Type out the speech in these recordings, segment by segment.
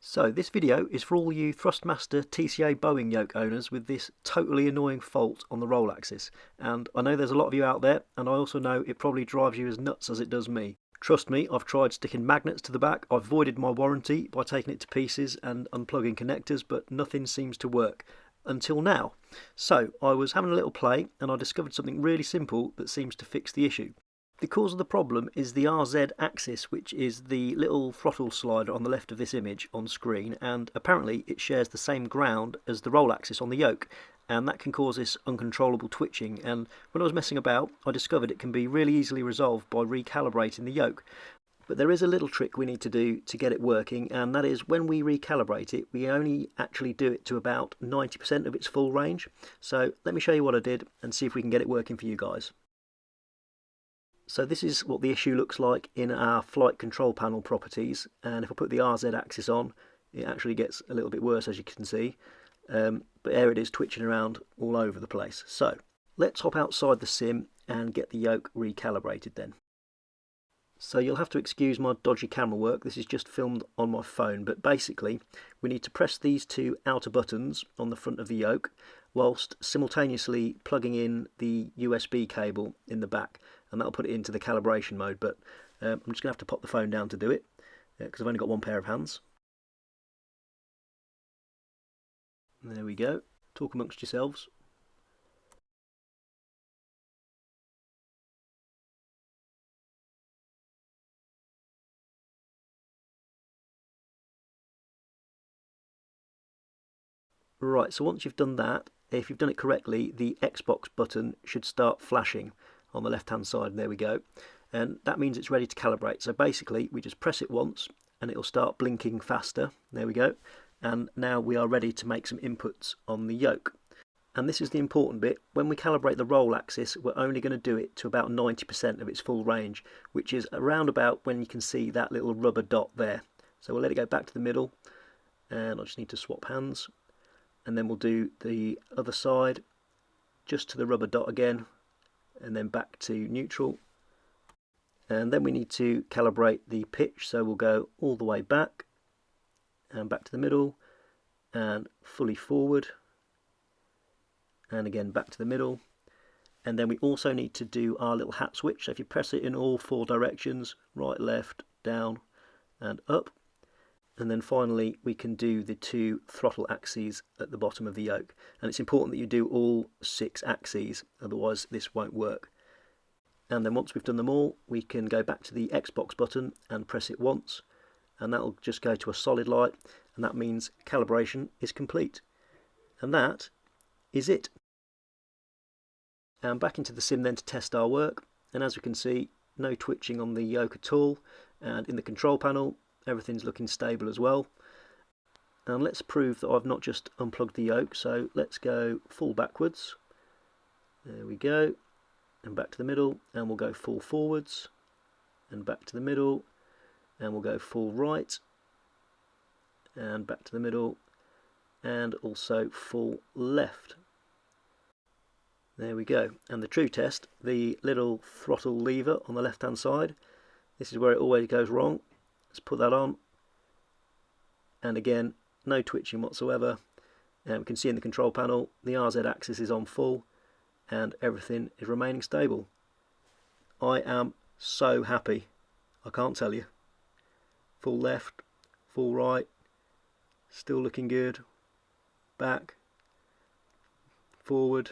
So this video is for all you THRUSTMASTER TCA Boeing yoke owners with this totally annoying fault on the roll axis. And I know there's a lot of you out there, and I also know it probably drives you as nuts as it does me. Trust me, I've tried sticking magnets to the back, I've voided my warranty by taking it to pieces and unplugging connectors, but nothing seems to work. Until now. So I was having a little play and I discovered something really simple that seems to fix the issue. The cause of the problem is the RZ axis, which is the little throttle slider on the left of this image on screen, and apparently it shares the same ground as the roll axis on the yoke, and that can cause this uncontrollable twitching. And when I was messing about, I discovered it can be really easily resolved by recalibrating the yoke. But there is a little trick we need to do to get it working, and that is when we recalibrate it, we only actually do it to about 90% of its full range. So let me show you what I did and see if we can get it working for you guys. So this is what the issue looks like in our flight control panel properties, and if I put the RZ axis on, it actually gets a little bit worse, as you can see, but there it is twitching around all over the place. So let's hop outside the sim and get the yoke recalibrated then. So you'll have to excuse my dodgy camera work, this is just filmed on my phone, but basically we need to press these two outer buttons on the front of the yoke whilst simultaneously plugging in the USB cable in the back, and that'll put it into the calibration mode. But I'm just going to have to pop the phone down to do it because I've only got one pair of hands. There we go, talk amongst yourselves. Right, so once you've done that, if you've done it correctly, the Xbox button should start flashing on the left hand side. There we go, and that means it's ready to calibrate. So basically we just press it once and it'll start blinking faster. There we go, and now we are ready to make some inputs on the yoke. And this is the important bit: when we calibrate the roll axis, we're only going to do it to about 90% of its full range, which is around about when you can see that little rubber dot there. So we'll let it go back to the middle, and I just need to swap hands. And then we'll do the other side just to the rubber dot again, and then back to neutral. And then we need to calibrate the pitch, so we'll go all the way back and back to the middle and fully forward, and again back to the middle. And then we also need to do our little hat switch, so if you press it in all four directions, right, left, down and up. And then finally we can do the two throttle axes at the bottom of the yoke, and it's important that you do all 6 axes, otherwise this won't work. And then once we've done them all, we can go back to the Xbox button and press it once, and that'll just go to a solid light, and that means calibration is complete. And that is it. And back into the sim then to test our work, and as we can see, no twitching on the yoke at all, and in the control panel everything's looking stable as well. And let's prove that I've not just unplugged the yoke, so let's go full backwards. There we go, and back to the middle, and we'll go full forwards, and back to the middle, and we'll go full right, and back to the middle, and also full left. There we go. And the true test, the little throttle lever on the left hand side, this is where it always goes wrong. Let's put that on, and again no twitching whatsoever, and we can see in the control panel the RZ axis is on full and everything is remaining stable. I am so happy, I can't tell you. Full left, full right, still looking good, back, forward,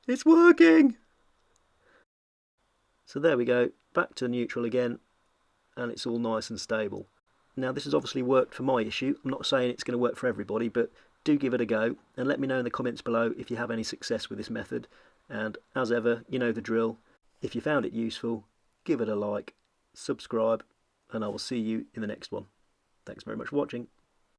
it's working! So there we go, back to neutral again, and it's all nice and stable. Now this has obviously worked for my issue. I'm not saying it's going to work for everybody, but do give it a go and let me know in the comments below if you have any success with this method. And as ever, you know the drill. If you found it useful, give it a like, subscribe, and I will see you in the next one. Thanks very much for watching.